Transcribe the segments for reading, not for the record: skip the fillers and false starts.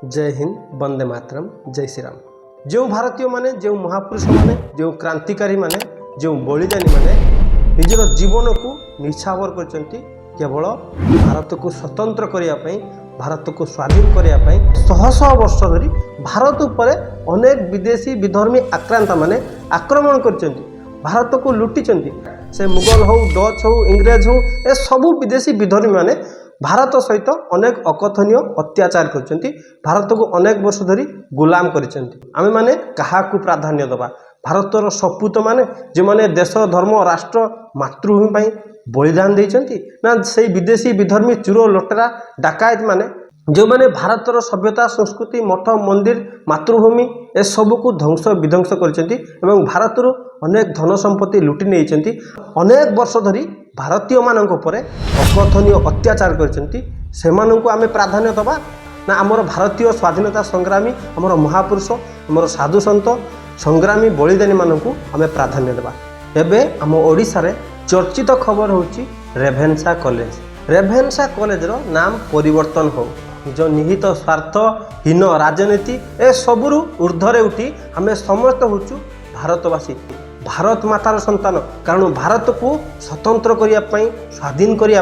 जय हिंद, वंदे मातरम, जय श्री राम। जो भारतीय माने, जो महापुरुष माने, जो क्रांतिकारी माने, जो बलिदानी माने निजर जीवन को निछावर करचंती केवल भारत को स्वतंत्र करने, भारत को स्वाधीन करने शह शह वर्ष धरी भारत उपर अनेक विदेशी विधर्मी आक्रांता माने आक्रमण करचंती, भारत को लुटिचंती। से मुगल हो, डच हो, इंग्रेज हो, ए सबू विदेशी विधर्मी माने भारत सहित अनेक अकथनीय अत्याचार करचंती, भारत को अनेक वर्ष धरी गुलाम करचंती। आमे माने काहाकू प्राधान्य दबा? भारतर सपूत माने जो माने देश धर्म राष्ट्र मातृभूमि पाई बलिदान देइचंती, ना से विदेशी विधर्मी चुरो लटेरा डाकायत माने जो माने भारतर सभ्यता संस्कृति मठ मंदिर मातृभूमि ए सब को ध्वंस विध्वंस करचंती एवं भारतर अनेक धन संपत्ति लुटि नेइचंती। अनेक वर्ष धरी भारतीय मानक उपरे अकथनीय अत्याचार करचंती। सेमानंकु आमे प्राधान्य दबा ना आमर भारतीय स्वाधीनता संग्रामी, आमर महापुरुष, आमर साधु सन्त संग्रामी बलिदानी मानकु आमे प्राधान्य देबा? एबे आम ओडिशा रे चर्चित खबर होची रेभेन्सा कॉलेज। रेभेन्सा कॉलेज रो नाम परिवर्तन हो, जो निहित स्वार्थहीन राजनीति ए सबुरु ऊर्ध्वरे उठी आमे समस्त होचु भारतवासी, भारत मातार संतान। कारण भारत को स्वतंत्र करने, स्वाधीन करने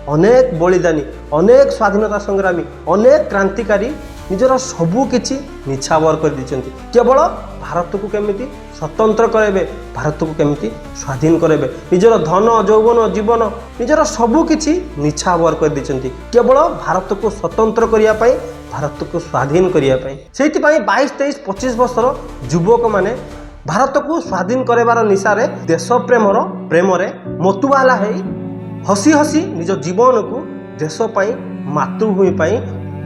अनेक बलिदानी, अनेक स्वाधीनता संग्रामी, अनेक क्रांतिकारी निजर सबू किछि निछावर कर दिचंती। केवल भारत को केमिति स्वतंत्र करेबे, भारत को केमिति स्वाधीन करेबे, निजर धन यौवन जीवन निजर सबू किछि निछावर कर दिचंती केवल भारत को स्वतंत्र करने, भारत को स्वाधीन करने। सेति पई 22, 23, 25 वर्षर युवक माने भारत को स्वाधीन करबार निशारे देश प्रेमरे मतुवाला है हसी हसी निज जीवन को देश पाई मातृभूमि पाई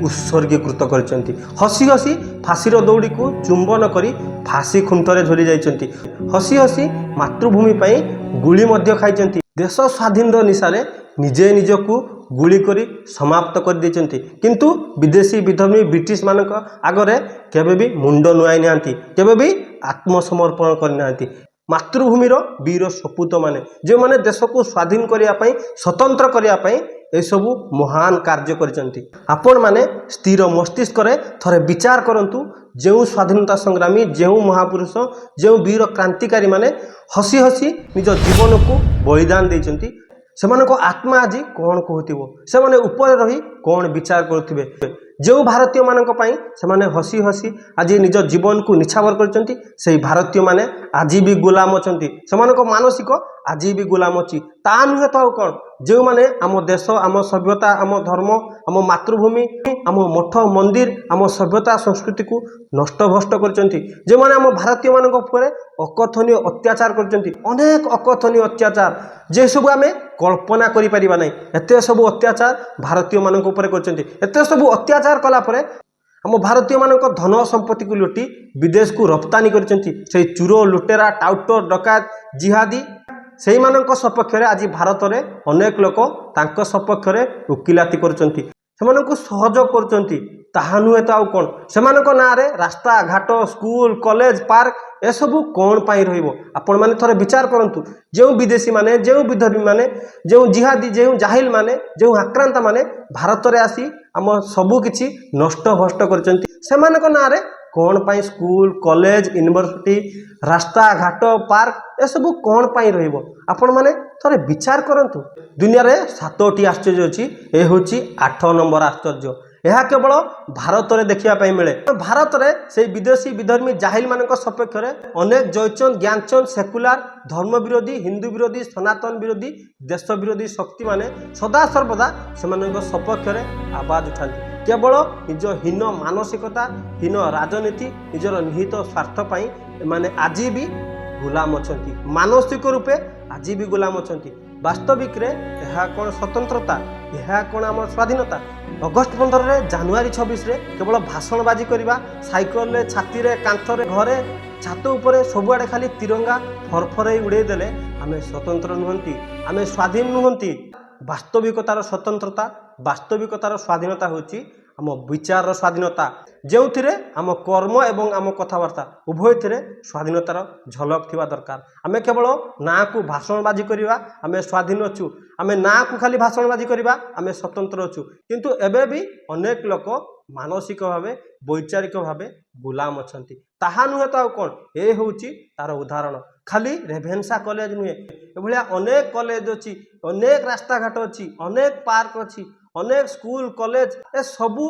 उत्सर्गीकृत करचंती। हसी हसी फांसीर दौड़ी को चुंबन करी फांसी खुंटरे झोली जाइचंती। हसी हसी मातृभूमि पाई गुली मध्य खाइचंती। देश स्वाधीन निशारे निजे निजकू गुली करी समाप्त कर देचंती। किंतु विदेशी विधर्मी ब्रिटिश मानक आगरे केबे भी मुंड नुआई नांती, केबे भी आत्मसमर्पण करनांती। मातृभूमिर वीर सपूत माने जो माने देश को स्वाधीन करने, स्वतंत्र करने ए सबू महान कार्य करचंती। आपण माने स्थिर मस्तिष्क रे थरे विचार करंतु, जो स्वाधीनता संग्रामी, जो महापुरुष, जो वीर क्रांतिकारी माने हसी हसी निज जीवन को बलिदान देचंती, सेमानको आत्मा आज कौन कहथिबो, से माने ऊपर रही कौन विचार करथिबे। जो भारतीय मानक पाई से माने हसी हसी आज निज जीवन को निछावर करचंती, से भारतीय माने आज भी गुलाम अछंती। सेमानको मानसिक आज भी गुलाम अछि। ता नुहे तो कौन जो माने आम देश, आम सभ्यता, आम धर्म, आम मातृभूमि, आम मठ मंदिर, आम सभ्यता संस्कृति को नष्ट भ्रष्ट करचंती, जो माने आम भारतीय मानक ऊपर अकथनीय अत्याचार करचंती। अनेक अकथनीय अत्याचार जे सब आमे कल्पना करि परिबा नै। एते सब अत्याचार भारतीय मानक ऊपर करचंती। एते सब अत्याचार कला परे आम भारतीय मानक धन संपत्ति को लुटी विदेश को रप्तानी करचंती। से चुरो लुटेरा टाउटर डकायत जिहादी से मानक सपक्ष रे आज भारत रे अनेक लोक तांको सपक्ष रे उकिलाती करचंती, सेमानकु सहयोग करचंती। ताहा नुहे तो आउ कोन सेमानक ना रे रास्ता घाट, स्कूल, कॉलेज, पार्क ए सबु कोन पाई रहिबो? आपण माने थोड़े विचार करंतु। जो विदेशी माने, जो विधर्मी माने, जो जिहादी, जो जाहिल माने, जो आक्रांत माने भारत रे आसी आम सबु किछि नष्ट भ्रष्ट करचंती, सेमानक ना रे कौन पाई स्कूल, कॉलेज, यूनिवर्सिटी, रास्ता घाट, पार्क ए सबु कौन पाई रहिबो? आपण माने थोड़े विचार करंतु। दुनिया रे 7टी आश्चर्य अछि, ए होछि 8 नंबर आश्चर्य। यह केवल भारत रे देखिया पाई मिले। भारत रे से विदेशी विधर्मी जाहिल मानक सपक्ष रे अनेक जयचंद, ज्ञानचंद, सेकुलार, धर्म विरोधी, हिंदू विरोधी, सनातन विरोधी, देश विरोधी शक्ति माने सदा सर्वदा सेमानक सपक्ष रे आवाज उठांती। केवल निज हीन मानसिकता, हीन राजनीति, निजर निहित स्वार्थ पाई माने आज भी गुलाम अछंती। मानसिक रूपे आज भी गुलाम अछंती। वास्तविक रे यह कौन स्वतंत्रता, यह कौन आम स्वाधीनता? अगस्ट 15 रे, जनवरी 26 रे केवल भाषणबाजी करवा, साइकल रे, छाती रे, कांथरे, घरे, छात उपरे सबुआडे खाली तिरंगा फरफरे उड़े देले आमे स्वतंत्र नुहंती, आमे स्वाधीन नुहंती। वास्तविकतार स्वतंत्रता, वास्तविकतार स्वाधीनता होची आम विचार स्वाधीनता, जो आम कर्म एवं आम कथबार्ता उभय थे स्वाधीनतार झलक थिबा दरकार। आम केवल ना को भाषणबाजी करवा आम स्वाधीन अच्छु, आम ना को खाली भाषणबाजी करवा आम स्वतंत्र अच्छु, किंतु एबे भी अनेक लोक ମାନସିକ ଭାବେ ବୈଚାरिକ ଭାବେ ଗୁଲାମ ଅଛନ୍ତି। ତାହା ନୁହେଁ ତ ଆଉ କ'ଣ, ଏ ହେଉଛି ତାର ଉଦାହରଣ। ଖାଲି ରେଭେନ୍ସା କଲେଜ ନୁହେଁ, ଏଭଳିଆ ଅନେକ କଲେଜ ଅଛି, ଅନେକ ରାସ୍ତାଘାଟ ଅଛି, ଅନେକ ପାର୍କ ଅଛି, ଅନେକ ସ୍କୁଲ କଲେଜ, ଏ ସବୁ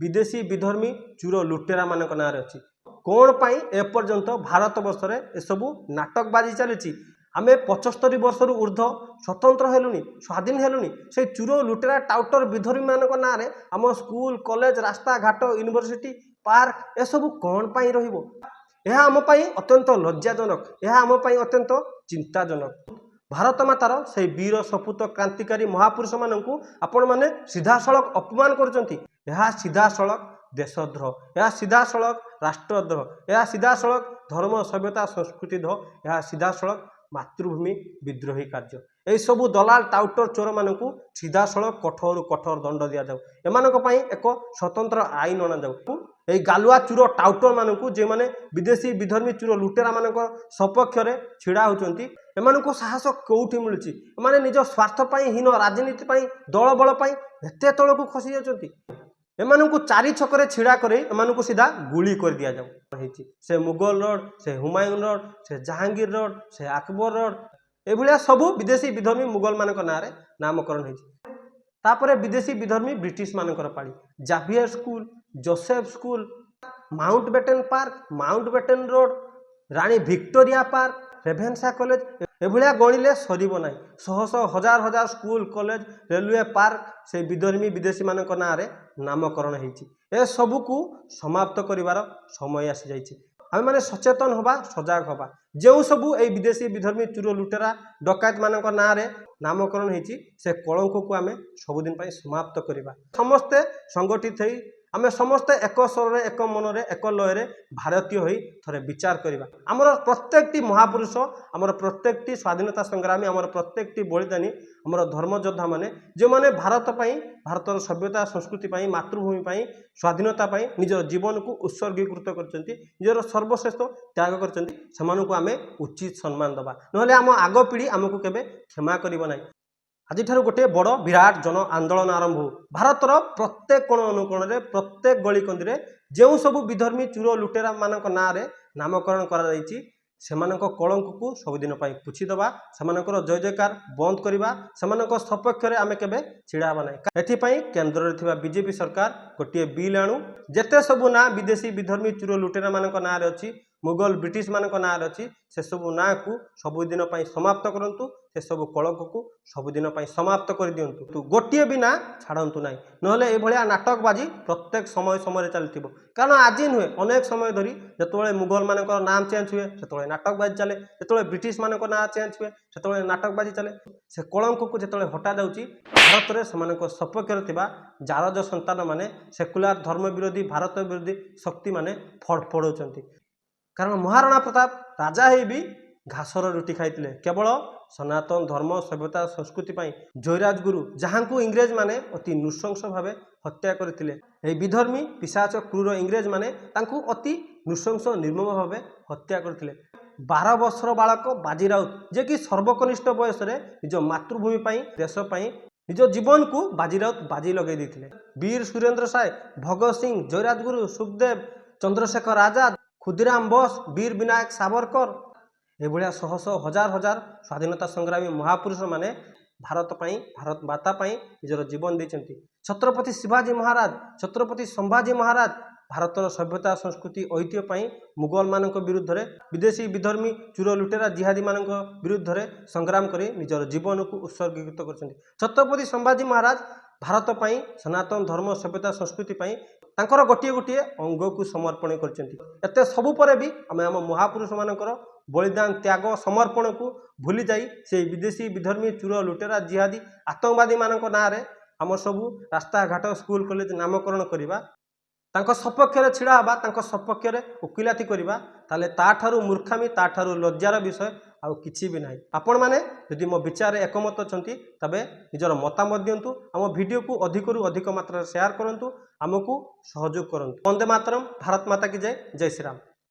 ବିଦେଶୀ ବିଧର୍ମୀ ଚୋର ଲୁଟେରା ମାନଙ୍କ ନାଁରେ ଅଛି। କ'ଣ ପାଇଁ ଏପର୍ଯ୍ୟନ୍ତ ଭାରତ ବର୍ଷରେ ଏସବୁ ନାଟକବାଜି ଚାଲିଛି? ଆମେ 75 ବର୍ଷରୁ ଉର୍ଦ୍ଧ୍ୱ ସ୍ୱତନ୍ତ୍ର ହେଲୁଣି, ସ୍ୱାଧୀନ ହେଲୁଣି, ସେଇ ଚୋର ଲୁଟେରା ଟାଉଟର ବିଧର୍ମୀମାନଙ୍କ ନାଁରେ ଆମ ସ୍କୁଲ କଲେଜ ରାସ୍ତାଘାଟ ୟୁନିଭର୍ସିଟି ପାର୍କ ଏସବୁ କ'ଣ ପାଇଁ ରହିବ? ଏହା ଆମ ପାଇଁ ଅତ୍ୟନ୍ତ ଲଜ୍ଜାଜନକ, ଏହା ଆମ ପାଇଁ ଅତ୍ୟନ୍ତ ଚିନ୍ତାଜନକ। ଭାରତ ମାତାର ସେହି ବୀର ସପୁତ କ୍ରାନ୍ତିକାରୀ ମହାପୁରୁଷମାନଙ୍କୁ ଆପଣମାନେ ସିଧାସଳଖ ଅପମାନ କରୁଛନ୍ତି। ଏହା ସିଧାସଳଖ ଦେଶଦ୍ରୋହ, ଏହା ସିଧାସଳଖ ରାଷ୍ଟ୍ରଦ୍ରୋହ, ଏହା ସିଧାସଳଖ ଧର୍ମ ସଭ୍ୟତା ସଂସ୍କୃତି ଦ୍ରୋହ, ଏହା ସିଧାସଳଖ ମାତୃଭୂମି ବିଦ୍ରୋହୀ କାର୍ଯ୍ୟ। ଏହିସବୁ ଦଲାଲ ଟାଉଟର ଚୋରମାନଙ୍କୁ ସିଧାସଳଖ କଠୋରରୁ କଠୋର ଦଣ୍ଡ ଦିଆଯାଉ। ଏମାନଙ୍କ ପାଇଁ ଏକ ସ୍ୱତନ୍ତ୍ର ଆଇନ ଅଣାଯାଉ। ଏହି ଗାଲୁଆ ଚୋର ଟାଉଟର ମାନଙ୍କୁ, ଯେଉଁମାନେ ବିଦେଶୀ ବିଧର୍ମୀ ଚୋର ଲୁଟେରା ମାନଙ୍କ ସପକ୍ଷରେ ଛିଡ଼ା ହେଉଛନ୍ତି, ଏମାନଙ୍କୁ ସାହସ କେଉଁଠି ମିଳୁଛି? ଏମାନେ ନିଜ ସ୍ୱାର୍ଥ ପାଇଁ, ହୀନ ରାଜନୀତି ପାଇଁ, ଦଳବଳ ପାଇଁ ଏତେ ତଳକୁ ଖସି ଯାଉଛନ୍ତି। ଏମାନଙ୍କୁ ଚାରି ଛକରେ ଛିଡ଼ା କରି ଏମାନଙ୍କୁ ସିଧା ଗୁଳି କରି ଦିଆଯାଉ ହେଇଛି। ସେ ମୁଗଲ ରୋଡ଼, ସେ ହୁମାୟୁନ ରୋଡ଼, ସେ ଜାହାଙ୍ଗୀର ରୋଡ଼, ସେ ଆକବର ରୋଡ଼, ଏଭଳିଆ ସବୁ ବିଦେଶୀ ବିଧର୍ମୀ ମୁଗଲ ମାନଙ୍କ ନାଁରେ ନାମକରଣ ହେଇଛି। ତାପରେ ବିଦେଶୀ ବିଧର୍ମୀ ବ୍ରିଟିଶ ମାନଙ୍କର ପାଳି। Xavier school, Joseph school, Mountbatten park, Mountbatten road, ରାଣୀ ଭିକ୍ଟୋରିଆ ପାର୍କ, ରେଭେନ୍ସା କଲେଜ, ଏଭଳିଆ ଗଣିଲେ ସରିବ ନାହିଁ। ଶହ ଶହ ହଜାର ହଜାର ସ୍କୁଲ କଲେଜ ରେଲୱେ ପାର୍କ ସେଇ ବିଧର୍ମୀ ବିଦେଶୀ ମାନଙ୍କ ନାଁରେ ନାମକରଣ ହେଇଛି। ଏସବୁକୁ ସମାପ୍ତ କରିବାର ସମୟ ଆସିଯାଇଛି। ଆମେମାନେ ସଚେତନ ହେବା, ସଜାଗ ହେବା। ଯେଉଁ ସବୁ ଏଇ ବିଦେଶୀ ବିଧର୍ମୀ ଚୋର ଲୁଟେରା ଡକାୟତ ମାନଙ୍କ ନାଁରେ ନାମକରଣ ହେଇଛି, ସେ କଳଙ୍କକୁ ଆମେ ସବୁଦିନ ପାଇଁ ସମାପ୍ତ କରିବା। ସମସ୍ତେ ସଂଗଠିତ ହେଇ ଆମେ ସମସ୍ତେ ଏକ ସ୍ୱରରେ, ଏକ ମନରେ, ଏକ ଲୟରେ ଭାରତୀୟ ହୋଇ ଥରେ ବିଚାର କରିବା। ଆମର ପ୍ରତ୍ୟେକଟି ମହାପୁରୁଷ, ଆମର ପ୍ରତ୍ୟେକଟି ସ୍ୱାଧୀନତା ସଂଗ୍ରାମୀ, ଆମର ପ୍ରତ୍ୟେକଟି ବଳିଦାନୀ, ଆମର ଧର୍ମଯୋଦ୍ଧା ମାନେ, ଯେଉଁମାନେ ଭାରତ ପାଇଁ, ଭାରତର ସଭ୍ୟତା ସଂସ୍କୃତି ପାଇଁ, ମାତୃଭୂମି ପାଇଁ, ସ୍ୱାଧୀନତା ପାଇଁ ନିଜର ଜୀବନକୁ ଉତ୍ସର୍ଗୀକୃତ କରିଛନ୍ତି, ନିଜର ସର୍ବଶ୍ରେଷ୍ଠ ତ୍ୟାଗ କରିଛନ୍ତି, ସେମାନଙ୍କୁ ଆମେ ଉଚିତ ସମ୍ମାନ ଦେବା। ନହେଲେ ଆମ ଆଗ ପିଢ଼ି ଆମକୁ କେବେ କ୍ଷମା କରିବ ନାହିଁ। ଆଜିଠାରୁ ଗୋଟିଏ ବଡ଼ ବିରାଟ ଜନ ଆନ୍ଦୋଳନ ଆରମ୍ଭ ହେଉ। ଭାରତର ପ୍ରତ୍ୟେକ କୋଣ ଅନୁକୋଣରେ, ପ୍ରତ୍ୟେକ ଗଳିକନ୍ଦିରେ ଯେଉଁ ସବୁ ବିଧର୍ମୀ ଚୋର ଲୁଟେରା ମାନଙ୍କ ନାଁରେ ନାମକରଣ କରାଯାଇଛି, ସେମାନଙ୍କ କଳଙ୍କକୁ ସବୁଦିନ ପାଇଁ ପୋଛିଦେବା, ସେମାନଙ୍କର ଜୟ ଜୟକାର ବନ୍ଦ କରିବା, ସେମାନଙ୍କ ସପକ୍ଷରେ ଆମେ କେବେ ଛିଡ଼ା ହେବା ନାହିଁ। ଏଥିପାଇଁ କେନ୍ଦ୍ରରେ ଥିବା ବିଜେପି ସରକାର ଗୋଟିଏ ବିଲ୍ ଆଣୁ। ଯେତେ ସବୁ ନାଁ ବିଦେଶୀ ବିଧର୍ମୀ ଚୋର ଲୁଟେରା ମାନଙ୍କ ନାଁରେ ଅଛି, ମୁଗଲ ବ୍ରିଟିଶ ମାନଙ୍କ ନାଁରେ ଅଛି, ସେସବୁ ନାଁକୁ ସବୁଦିନ ପାଇଁ ସମାପ୍ତ କରନ୍ତୁ। ସେସବୁ କଳଙ୍କକୁ ସବୁଦିନ ପାଇଁ ସମାପ୍ତ କରିଦିଅନ୍ତୁ। ଗୋଟିଏ ବି ନାଁ ଛାଡ଼ନ୍ତୁ ନାହିଁ। ନହେଲେ ଏଭଳିଆ ନାଟକବାଜି ପ୍ରତ୍ୟେକ ସମୟରେ ଚାଲିଥିବ। କାରଣ ଆଜି ନୁହେଁ, ଅନେକ ସମୟ ଧରି ଯେତେବେଳେ ମୁଗଲ ମାନଙ୍କର ନାଁ ଚେଞ୍ଜ ହୁଏ, ସେତେବେଳେ ନାଟକବାଜି ଚାଲେ। ଯେତେବେଳେ ବ୍ରିଟିଶ ମାନଙ୍କ ନାଁ ଚେଞ୍ଜ ହୁଏ, ସେତେବେଳେ ନାଟକବାଜି ଚାଲେ। ସେ କଳଙ୍କକୁ ଯେତେବେଳେ ହଟାଯାଉଛି, ଭାରତରେ ସେମାନଙ୍କ ସପକ୍ଷରେ ଥିବା ଜାରଜ ସନ୍ତାନ ମାନେ, ସେକୁଲାର ଧର୍ମ ବିରୋଧୀ, ଭାରତ ବିରୋଧୀ ଶକ୍ତିମାନେ ଫଡ଼ଫଡ଼ଉଛନ୍ତି। କାରଣ ମହାରଣା ପ୍ରତାପ ରାଜା ହେଇ ବି ଘାସର ରୁଟି ଖାଇଥିଲେ, କେବଳ ସନାତନ ଧର୍ମ ସଭ୍ୟତା ସଂସ୍କୃତି ପାଇଁ। ଜୟରାଜ ଗୁରୁ, ଯାହାଙ୍କୁ ଇଂରେଜ ମାନେ ଅତି ନୃଶଂସ ଭାବେ ହତ୍ୟା କରିଥିଲେ, ଏହି ବିଧର୍ମୀ ପିଶାଚ କ୍ରୂର ଇଂରେଜ ମାନେ ତାଙ୍କୁ ଅତି ନୃଶଂସ ନିର୍ମମ ଭାବେ ହତ୍ୟା କରିଥିଲେ। 12 ବର୍ଷର ବାଳକ ବାଜି ରାଉତ, ଯିଏକି ସର୍ବକନିଷ୍ଠ ବୟସରେ ନିଜ ମାତୃଭୂମି ପାଇଁ, ଦେଶ ପାଇଁ ନିଜ ଜୀବନକୁ ବାଜି ରାଉତ ବାଜି ଲଗାଇ ଦେଇଥିଲେ। ବୀର ସୁରେନ୍ଦ୍ର ସାଏ, ଭଗତ ସିଂ, ଜୟରାଜ ଗୁରୁ, ସୁଖଦେବ, ଚନ୍ଦ୍ରଶେଖର ଆଜାଦ, ଖୁଦିରାମ ବୋଷ, ବୀର ବିନାୟକ ସାବରକର, ଏଭଳିଆ ଶହ ଶହ ହଜାର ହଜାର ସ୍ୱାଧୀନତା ସଂଗ୍ରାମୀ ମହାପୁରୁଷ ମାନେ ଭାରତ ପାଇଁ, ଭାରତ ମାତା ପାଇଁ ନିଜର ଜୀବନ ଦେଇଛନ୍ତି। ଛତ୍ରପତି ଶିବାଜୀ ମହାରାଜ, ଛତ୍ରପତି ସମ୍ଭାଜୀ ମହାରାଜ ଭାରତର ସଭ୍ୟତା ସଂସ୍କୃତି ଐତିହ୍ୟ ପାଇଁ ମୁଗଲ ମାନଙ୍କ ବିରୁଦ୍ଧରେ, ବିଦେଶୀ ବିଧର୍ମୀ ଚୋର ଲୁଟେରା ଜିହାଦୀ ମାନଙ୍କ ବିରୁଦ୍ଧରେ ସଂଗ୍ରାମ କରି ନିଜର ଜୀବନକୁ ଉତ୍ସର୍ଗୀକୃତ କରିଛନ୍ତି। ଛତ୍ରପତି ସମ୍ଭାଜୀ ମହାରାଜ ଭାରତ ପାଇଁ, ସନାତନ ଧର୍ମ ସଭ୍ୟତା ସଂସ୍କୃତି ପାଇଁ ତାଙ୍କର ଗୋଟିଏ ଗୋଟିଏ ଅଙ୍ଗକୁ ସମର୍ପଣ କରିଛନ୍ତି। ଏତେ ସବୁ ପରେ ବି ଆମେ ଆମ ମହାପୁରୁଷ ମାନଙ୍କର ବଳିଦାନ, ତ୍ୟାଗ, ସମର୍ପଣକୁ ଭୁଲି ଯାଇ ସେହି ବିଦେଶୀ ବିଧର୍ମୀ ଚୋର ଲୁଟେରା ଜିହାଦୀ ଆତଙ୍କବାଦୀ ମାନଙ୍କ ନାଁରେ ଆମର ସବୁ ରାସ୍ତାଘାଟ, ସ୍କୁଲ କଲେଜ ନାମକରଣ କରିବା, ତାଙ୍କ ସପକ୍ଷରେ ଛିଡ଼ା ହେବା, ତାଙ୍କ ସପକ୍ଷରେ ଓକିଲାତି କରିବା, ତାହେଲେ ତାଠାରୁ ମୂର୍ଖାମି, ତାଠାରୁ ଲଜ୍ଜାର ବିଷୟ ଆଉ କିଛି ବି ନାହିଁ। ଆପଣମାନେ ଯଦି ମୋ ବିଚାରରେ ଏକମତ ଅଛନ୍ତି, ତେବେ ନିଜର ମତାମତ ଦିଅନ୍ତୁ। ଆମ ଭିଡ଼ିଓକୁ ଅଧିକରୁ ଅଧିକ ମାତ୍ରାରେ ସେୟାର କରନ୍ତୁ, ଆମକୁ ସହଯୋଗ କରନ୍ତୁ। ବନ୍ଦେ ମାତରମ୍, ଭାରତ ମାତା କି ଜୟ, ଜୟ ଶ୍ରୀରାମ।